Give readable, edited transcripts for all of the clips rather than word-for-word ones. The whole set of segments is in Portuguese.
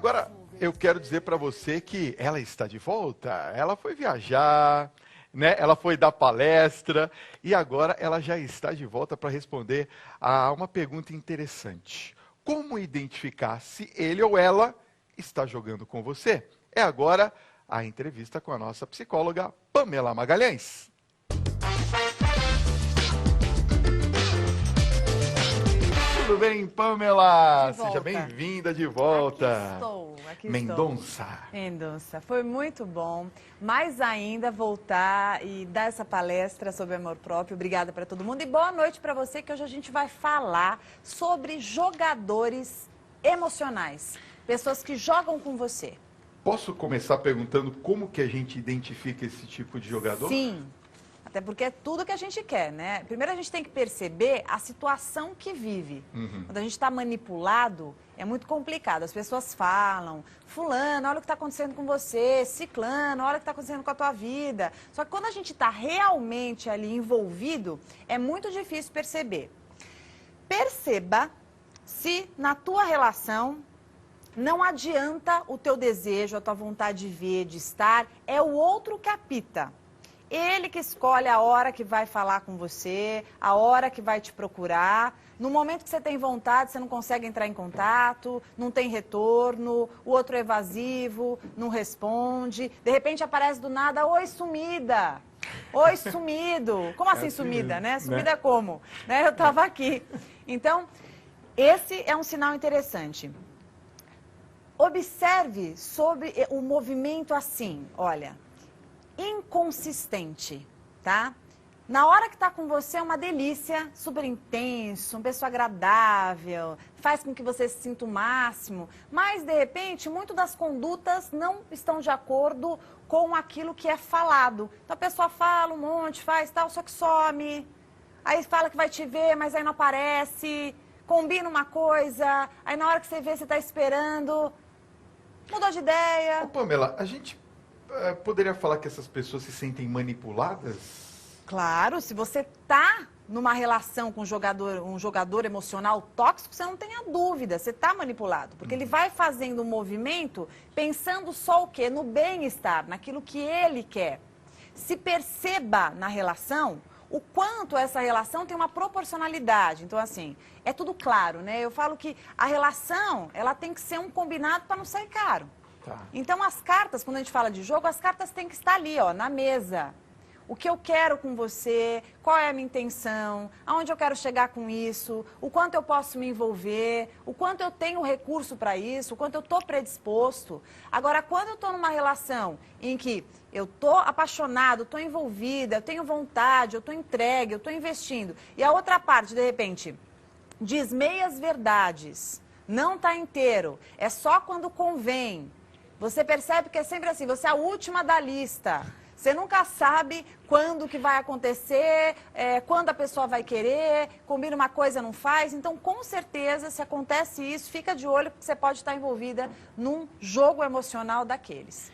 Agora, eu quero dizer para você que ela está de volta. Ela foi viajar, né? Ela foi dar palestra e agora ela já está de volta para responder a uma pergunta interessante. Como identificar se ele ou ela está jogando com você? É agora a entrevista com a nossa psicóloga Pamela Magalhães. Tudo bem, Pamela? Seja bem-vinda de volta. Aqui Mendonça. Mendonça. Foi muito bom. Mais ainda voltar e dar essa palestra sobre amor próprio. Obrigada para todo mundo. E boa noite para você, que hoje a gente vai falar sobre jogadores emocionais. Pessoas que jogam com você. Posso começar perguntando como que a gente identifica esse tipo de jogador? Sim. Até porque é tudo que a gente quer, né? Primeiro a gente tem que perceber a situação que vive. Quando a gente está manipulado, é muito complicado. As pessoas falam, fulano, olha o que está acontecendo com você, ciclano, olha o que está acontecendo com a tua vida. Só que quando a gente está realmente ali envolvido, é muito difícil perceber. Perceba se na tua relação não adianta o teu desejo, a tua vontade de ver, de estar, é o outro que apita. Ele que escolhe a hora que vai falar com você, a hora que vai te procurar. No momento que você tem vontade, você não consegue entrar em contato, não tem retorno, o outro é evasivo, não responde. De repente aparece do nada, oi, sumida. Oi, sumido. Como assim sumida, né? Sumida como? Né? Eu estava aqui. Então, esse é um sinal interessante. Observe sobre o movimento assim, olha, inconsistente, tá? Na hora que tá com você é uma delícia, super intenso, uma pessoa agradável, faz com que você se sinta o máximo, mas de repente, muito das condutas não estão de acordo com aquilo que é falado. Então a pessoa fala um monte, faz tal, só que some, aí fala que vai te ver, mas aí não aparece, combina uma coisa, aí na hora que você vê, você tá esperando, mudou de ideia. Ô, Pamela, a gente poderia falar que essas pessoas se sentem manipuladas? Claro, se você tá numa relação com um jogador emocional tóxico, você não tenha dúvida, você tá manipulado. Porque ele vai fazendo um movimento pensando só o quê? No bem-estar, naquilo que ele quer. Se perceba na relação o quanto essa relação tem uma proporcionalidade. Então, assim, é tudo claro, né? Eu falo que a relação, ela tem que ser um combinado para não sair caro. Tá. Então, as cartas, quando a gente fala de jogo, as cartas têm que estar ali, ó, na mesa. O que eu quero com você, qual é a minha intenção, aonde eu quero chegar com isso, o quanto eu posso me envolver, o quanto eu tenho recurso para isso, o quanto eu estou predisposto. Agora, quando eu estou numa relação em que eu estou apaixonado, estou envolvida, eu tenho vontade, eu estou entregue, eu estou investindo, e a outra parte, de repente, diz meias verdades, não está inteiro, é só quando convém. Você percebe que é sempre assim, você é a última da lista. Você nunca sabe quando que vai acontecer, quando a pessoa vai querer, combina uma coisa, não faz. Então, com certeza, se acontece isso, fica de olho, porque você pode estar envolvida num jogo emocional daqueles.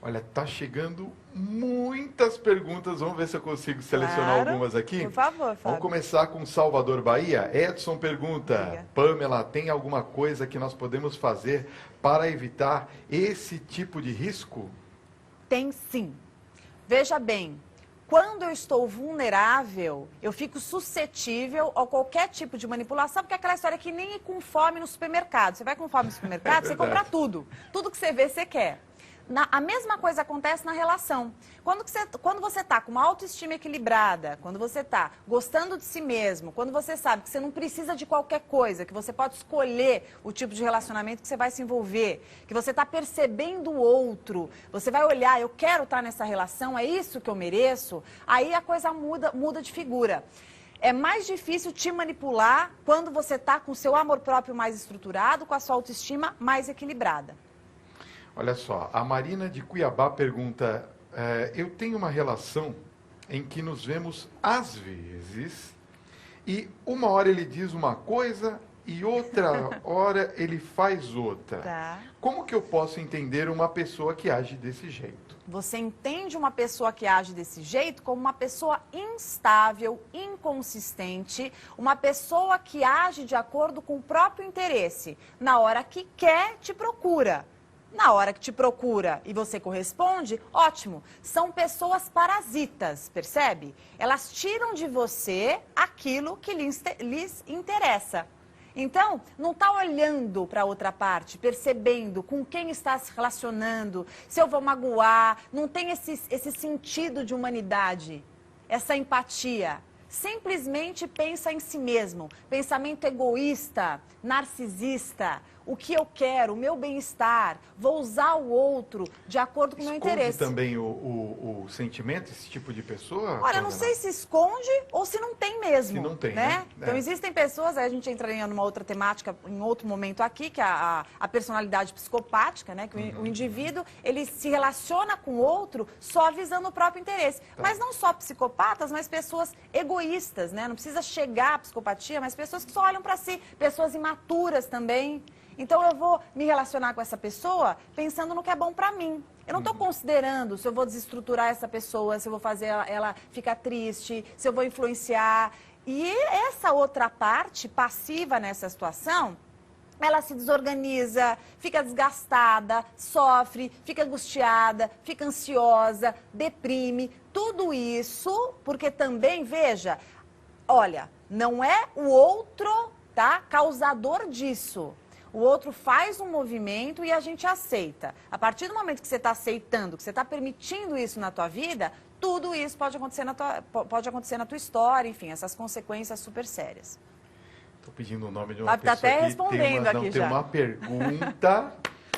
Olha, tá chegando muitas perguntas. Vamos ver se eu consigo selecionar algumas aqui. Por favor, Fábio. Vamos começar com Salvador, Bahia. Edson pergunta, Diga. Pamela, tem alguma coisa que nós podemos fazer para evitar esse tipo de risco? Tem sim. Veja bem, quando eu estou vulnerável, eu fico suscetível a qualquer tipo de manipulação, porque é aquela história que nem ir com fome no supermercado. Você vai com fome no supermercado, você compra tudo. Tudo que você vê, você quer. A mesma coisa acontece na relação. Quando você está com uma autoestima equilibrada, quando você está gostando de si mesmo, quando você sabe que você não precisa de qualquer coisa, que você pode escolher o tipo de relacionamento que você vai se envolver, que você está percebendo o outro, você vai olhar, eu quero estar nessa relação, é isso que eu mereço, aí a coisa muda de figura. É mais difícil te manipular quando você está com o seu amor próprio mais estruturado, com a sua autoestima mais equilibrada. Olha só, a Marina de Cuiabá pergunta, eu tenho uma relação em que nos vemos às vezes e uma hora ele diz uma coisa e outra hora ele faz outra. Tá. Como que eu posso entender uma pessoa que age desse jeito? Você entende uma pessoa que age desse jeito como uma pessoa instável, inconsistente, uma pessoa que age de acordo com o próprio interesse. Na hora que quer, te procura. Na hora que te procura e você corresponde, ótimo. São pessoas parasitas, percebe? Elas tiram de você aquilo que lhes interessa. Então, não está olhando para outra parte, percebendo com quem está se relacionando, se eu vou magoar, não tem esse sentido de humanidade, essa empatia. Simplesmente pensa em si mesmo, pensamento egoísta, narcisista, o que eu quero, o meu bem-estar, vou usar o outro de acordo com o meu interesse. Também o sentimento, esse tipo de pessoa? Olha, não sei se esconde ou se não tem mesmo. Se não tem, né? Então, existem pessoas, aí a gente entraria numa outra temática em outro momento aqui, que é a personalidade psicopática, né? Que o indivíduo, ele se relaciona com o outro só visando o próprio interesse. Tá. Mas não só psicopatas, mas pessoas egoístas, né? Não precisa chegar à psicopatia, mas pessoas que só olham para si, pessoas imaturas também. Então, eu vou me relacionar com essa pessoa pensando no que é bom para mim. Eu não estou considerando se eu vou desestruturar essa pessoa, se eu vou fazer ela ficar triste, se eu vou influenciar. E essa outra parte passiva nessa situação, ela se desorganiza, fica desgastada, sofre, fica angustiada, fica ansiosa, deprime. Tudo isso porque também, veja, olha, não é o outro, tá, causador disso. O outro faz um movimento e a gente aceita. A partir do momento que você está aceitando, que você está permitindo isso na tua vida, tudo isso pode acontecer na tua história, enfim, essas consequências super sérias. Estou pedindo o nome de uma pessoa até aqui. Respondendo aqui já. Tem uma pergunta.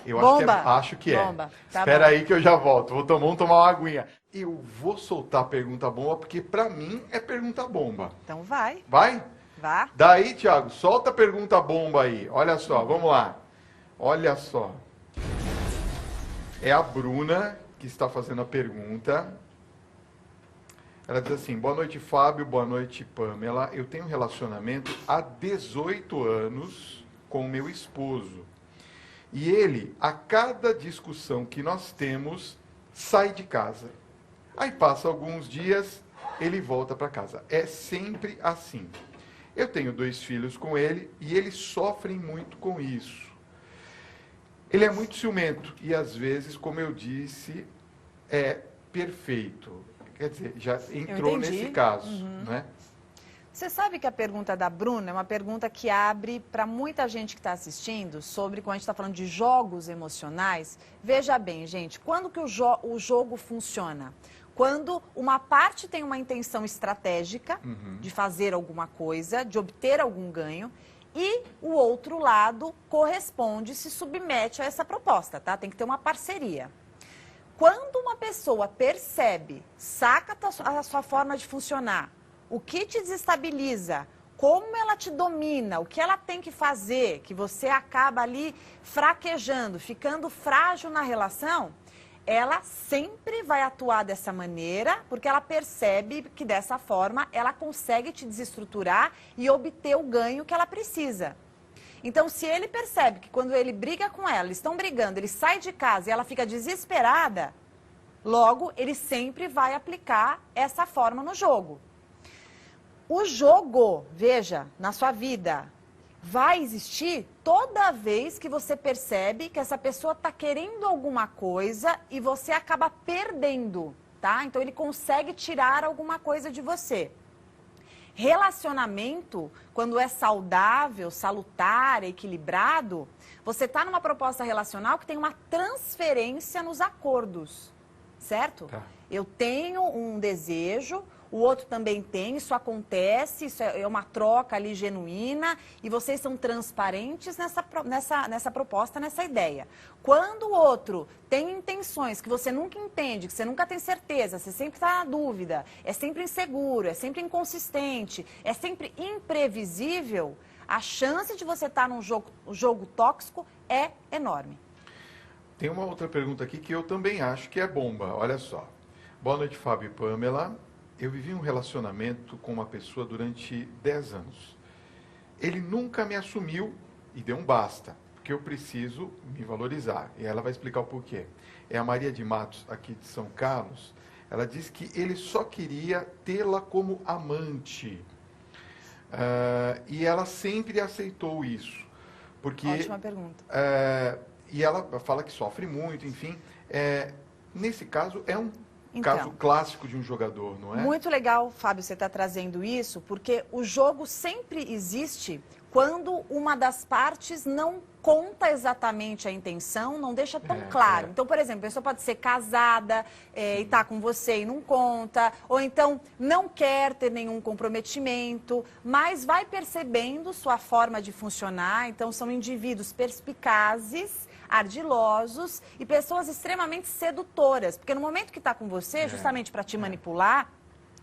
Eu Bomba. acho que é. Bomba. Tá Espera bom. aí que eu já volto. Vamos tomar uma aguinha. Eu vou soltar a pergunta bomba, porque para mim é pergunta bomba. Então vai. Vai? Vá. Daí, Thiago, solta a pergunta bomba aí. Olha só, vamos lá. Olha só. É a Bruna que está fazendo a pergunta. Ela diz assim: boa noite, Fábio, boa noite, Pamela. Eu tenho um relacionamento há 18 anos com o meu esposo. E ele, a cada discussão que nós temos, sai de casa. Aí passa alguns dias, ele volta para casa. É sempre assim. Eu tenho 2 filhos com ele e eles sofrem muito com isso. Ele é muito ciumento e, às vezes, como eu disse, é perfeito. Quer dizer, já entrou nesse caso, né? Você sabe que a pergunta da Bruna é uma pergunta que abre para muita gente que está assistindo sobre, quando a gente está falando de jogos emocionais. Veja bem, gente, quando que o jogo funciona? Quando uma parte tem uma intenção estratégica de fazer alguma coisa, de obter algum ganho, e o outro lado corresponde, se submete a essa proposta, tá? Tem que ter uma parceria. Quando uma pessoa percebe, saca a sua forma de funcionar, o que te desestabiliza, como ela te domina, o que ela tem que fazer, que você acaba ali fraquejando, ficando frágil na relação, ela sempre vai atuar dessa maneira, porque ela percebe que dessa forma ela consegue te desestruturar e obter o ganho que ela precisa. Então, se ele percebe que quando ele briga com ela, eles estão brigando, ele sai de casa e ela fica desesperada, logo ele sempre vai aplicar essa forma no jogo. O jogo, veja, na sua vida, vai existir toda vez que você percebe que essa pessoa está querendo alguma coisa e você acaba perdendo, tá? Então, ele consegue tirar alguma coisa de você. Relacionamento, quando é saudável, salutar, equilibrado, você está numa proposta relacional que tem uma transferência nos acordos, certo? Tá. Eu tenho um desejo, o outro também tem, isso acontece, isso é uma troca ali genuína e vocês são transparentes nessa proposta, nessa ideia. Quando o outro tem intenções que você nunca entende, que você nunca tem certeza, você sempre está na dúvida, é sempre inseguro, é sempre inconsistente, é sempre imprevisível, a chance de você estar num jogo tóxico é enorme. Tem uma outra pergunta aqui que eu também acho que é bomba. Olha só. Boa noite, Fábio e Pamela. Eu vivi um relacionamento com uma pessoa durante 10 anos. Ele nunca me assumiu e deu um basta. porque eu preciso me valorizar. E ela vai explicar o porquê. É a Maria de Matos, aqui de São Carlos. Ela diz que ele só queria tê-la como amante. E ela sempre aceitou isso. Porque, Ótima pergunta. E ela fala que sofre muito, enfim. Nesse caso, é um Então, caso clássico de um jogador, não é? Muito legal, Fábio, você está trazendo isso, porque o jogo sempre existe quando uma das partes não conta exatamente a intenção, não deixa tão claro. Então, por exemplo, a pessoa pode ser casada e está com você e não conta, ou então não quer ter nenhum comprometimento, mas vai percebendo sua forma de funcionar. Então, são indivíduos perspicazes, ardilosos e pessoas extremamente sedutoras, porque no momento que está com você, justamente para te manipular,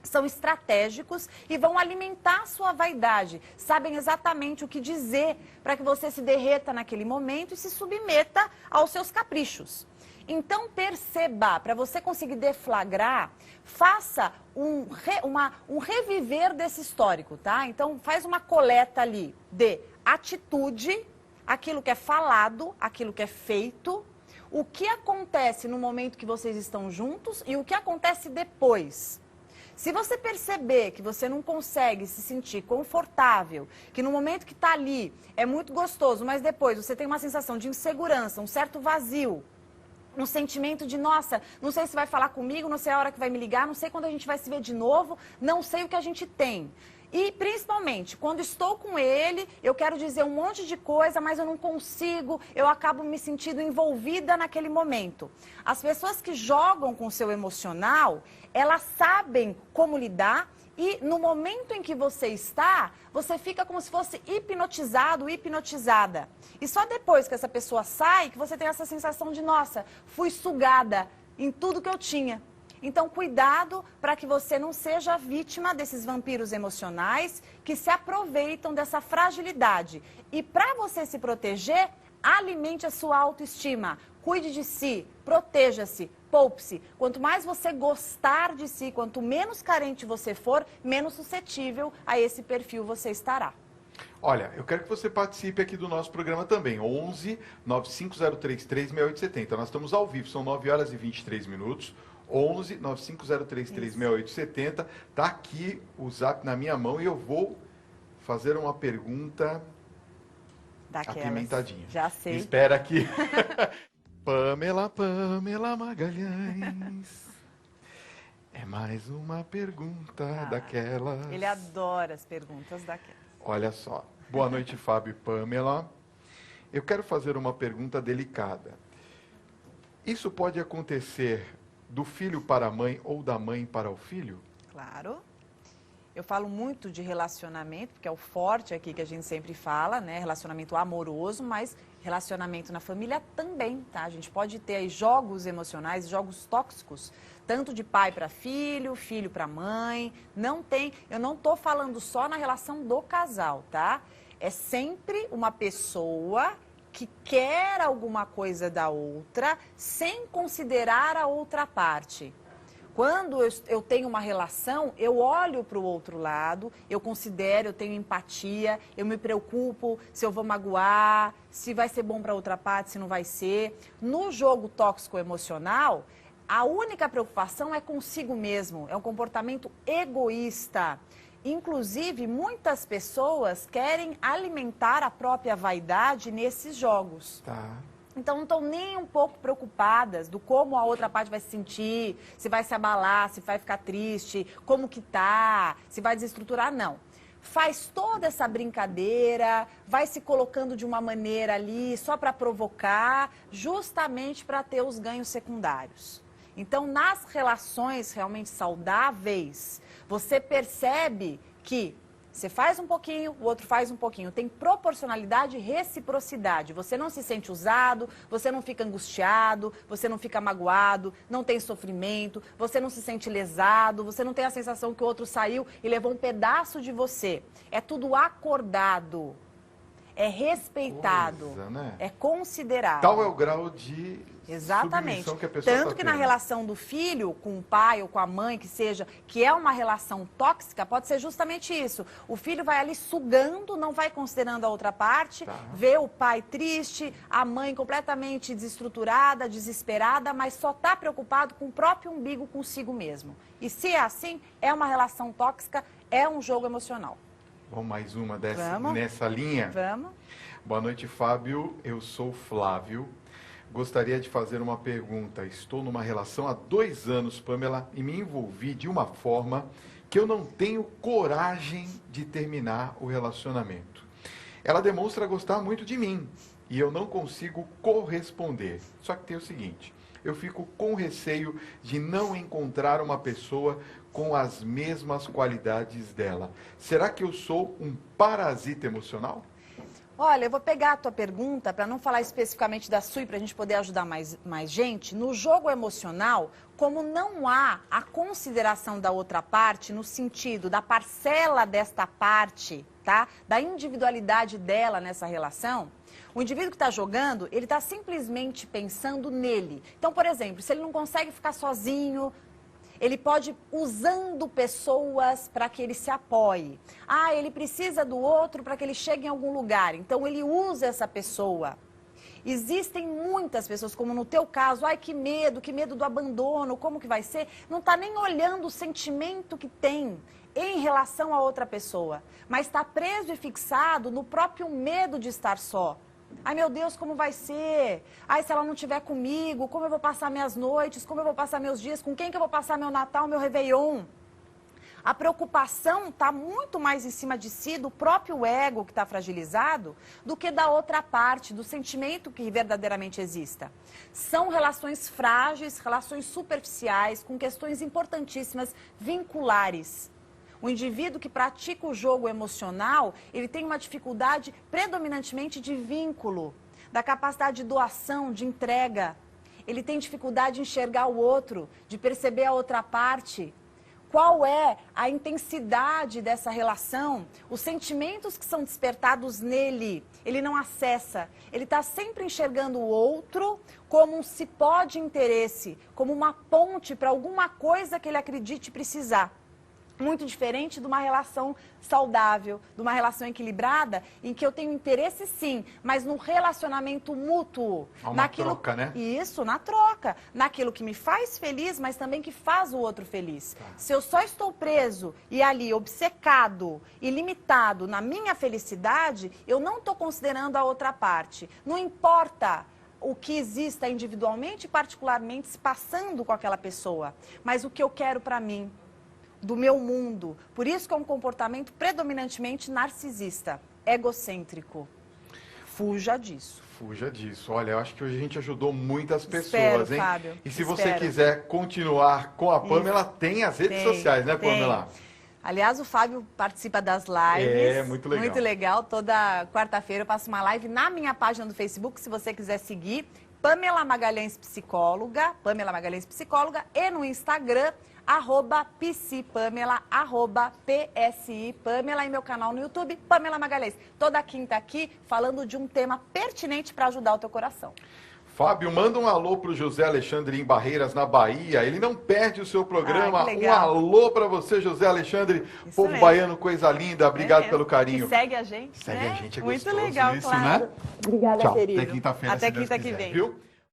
são estratégicos e vão alimentar a sua vaidade. Sabem exatamente o que dizer para que você se derreta naquele momento e se submeta aos seus caprichos. Então, perceba, para você conseguir deflagrar, faça um reviver desse histórico, tá? Então, faz uma coleta ali de atitude, aquilo que é falado, aquilo que é feito, o que acontece no momento que vocês estão juntos e o que acontece depois. Se você perceber que você não consegue se sentir confortável, que no momento que está ali é muito gostoso, mas depois você tem uma sensação de insegurança, um certo vazio, um sentimento de, nossa, não sei se vai falar comigo, não sei a hora que vai me ligar, não sei quando a gente vai se ver de novo, não sei o que a gente tem. E, principalmente, quando estou com ele, eu quero dizer um monte de coisa, mas eu não consigo, eu acabo me sentindo envolvida naquele momento. As pessoas que jogam com o seu emocional, elas sabem como lidar e, no momento em que você está, você fica como se fosse hipnotizado, hipnotizada. E só depois que essa pessoa sai, que você tem essa sensação de, nossa, fui sugada em tudo que eu tinha. Então, cuidado para que você não seja vítima desses vampiros emocionais que se aproveitam dessa fragilidade. E para você se proteger, alimente a sua autoestima. Cuide de si, proteja-se, poupe-se. Quanto mais você gostar de si, quanto menos carente você for, menos suscetível a esse perfil você estará. Olha, eu quero que você participe aqui do nosso programa também, 11 95033 6870. Nós estamos ao vivo, são 9 horas e 23 minutos. 11 95033 6870. Tá aqui o zap na minha mão e eu vou fazer uma pergunta apimentadinha. Já sei. Espera aqui. Pamela Magalhães. É mais uma pergunta daquela. Ele adora as perguntas daquela. Olha só. Boa noite, Fábio e Pamela. Eu quero fazer uma pergunta delicada. Isso pode acontecer do filho para a mãe ou da mãe para o filho? Claro. Eu falo muito de relacionamento, porque é o forte aqui que a gente sempre fala, né? Relacionamento amoroso, mas relacionamento na família também, tá? A gente pode ter aí jogos emocionais, jogos tóxicos, tanto de pai para filho, filho para mãe. Não tem, eu não tô falando só na relação do casal, tá? É sempre uma pessoa que quer alguma coisa da outra, sem considerar a outra parte. Quando eu tenho uma relação, eu olho para o outro lado, eu considero, eu tenho empatia, eu me preocupo se eu vou magoar, se vai ser bom para a outra parte, se não vai ser. No jogo tóxico emocional, a única preocupação é consigo mesmo, é um comportamento egoísta. Inclusive, muitas pessoas querem alimentar a própria vaidade nesses jogos. Tá. Então, não estão nem um pouco preocupadas do como a outra parte vai se sentir, se vai se abalar, se vai ficar triste, como que tá, se vai desestruturar, não. Faz toda essa brincadeira, vai se colocando de uma maneira ali só para provocar, justamente para ter os ganhos secundários. Então, nas relações realmente saudáveis, você percebe que você faz um pouquinho, o outro faz um pouquinho. Tem proporcionalidade e reciprocidade. Você não se sente usado, você não fica angustiado, você não fica magoado, não tem sofrimento, você não se sente lesado, você não tem a sensação que o outro saiu e levou um pedaço de você. É tudo acordado, é respeitado, Coisa, né? é considerado. Tal é o grau de Exatamente. submissão que a pessoa Tanto tá que na tendo. relação do filho com o pai ou com a mãe, que seja, que é uma relação tóxica, pode ser justamente isso. O filho vai ali sugando, não vai considerando a outra parte, vê o pai triste, a mãe completamente desestruturada, desesperada, mas só está preocupado com o próprio umbigo consigo mesmo. E se é assim, é uma relação tóxica, é um jogo emocional. Vamos mais uma Vamos. nessa linha? Vamos? Boa noite, Fábio. Eu sou Flávio. Gostaria de fazer uma pergunta. Estou numa relação há 2 anos, Pamela, e me envolvi de uma forma que eu não tenho coragem de terminar o relacionamento. Ela demonstra gostar muito de mim e eu não consigo corresponder. Só que tem o seguinte, eu fico com receio de não encontrar uma pessoa com as mesmas qualidades dela. Será que eu sou um parasita emocional? Olha, eu vou pegar a tua pergunta, para não falar especificamente da sua e para a gente poder ajudar mais gente. No jogo emocional, como não há a consideração da outra parte, no sentido da parcela desta parte, tá? Da individualidade dela nessa relação, o indivíduo que está jogando, ele está simplesmente pensando nele. Então, por exemplo, se ele não consegue ficar sozinho, ele pode usando pessoas para que ele se apoie. Ah, ele precisa do outro para que ele chegue em algum lugar. Então, ele usa essa pessoa. Existem muitas pessoas, como no teu caso, ai, que medo do abandono, como que vai ser? Não está nem olhando o sentimento que tem em relação a outra pessoa, mas está preso e fixado no próprio medo de estar só. Ai, meu Deus, como vai ser? Ai, se ela não estiver comigo, como eu vou passar minhas noites, como eu vou passar meus dias, com quem que eu vou passar meu Natal, meu Réveillon? A preocupação está muito mais em cima de si, do próprio ego que está fragilizado, do que da outra parte, do sentimento que verdadeiramente exista. São relações frágeis, relações superficiais, com questões importantíssimas, vinculares. O indivíduo que pratica o jogo emocional, ele tem uma dificuldade predominantemente de vínculo, da capacidade de doação, de entrega. Ele tem dificuldade de enxergar o outro, de perceber a outra parte. Qual é a intensidade dessa relação? Os sentimentos que são despertados nele, ele não acessa. Ele está sempre enxergando o outro como um cipó de interesse, como uma ponte para alguma coisa que ele acredite precisar. Muito diferente de uma relação saudável, de uma relação equilibrada, em que eu tenho interesse sim, mas no relacionamento mútuo. Há uma troca, né? Isso, na troca. Naquilo que me faz feliz, mas também que faz o outro feliz. Tá. Se eu só estou preso e ali obcecado e limitado na minha felicidade, eu não estou considerando a outra parte. Não importa o que exista individualmente e particularmente se passando com aquela pessoa, mas o que eu quero para mim, do meu mundo. Por isso que é um comportamento predominantemente narcisista, egocêntrico. Fuja disso. Fuja disso. Olha, eu acho que hoje a gente ajudou muitas pessoas, Espero, hein? Fábio. E se você Espero. quiser continuar com a Pamela, tem as redes sociais, né, Pamela? Aliás, o Fábio participa das lives. É, muito legal. Muito legal. Toda quarta-feira eu passo uma live na minha página do Facebook, se você quiser seguir. Pamela Magalhães Psicóloga, e no Instagram, @psipamela, @psipamela, e meu canal no YouTube, Pamela Magalhães. Toda quinta aqui, falando de um tema pertinente para ajudar o teu coração. Fábio, manda um alô pro José Alexandre em Barreiras, na Bahia. Ele não perde o seu programa. Que Um legal. alô para você, José Alexandre. Isso Povo mesmo. baiano, coisa linda. Obrigado pelo carinho. E segue a gente. Segue né? a gente, é Muito gostoso legal, isso, claro. né? Obrigada, Tchau. querido. Até quinta-feira, Até se Deus quinta que quiser, vem. viu?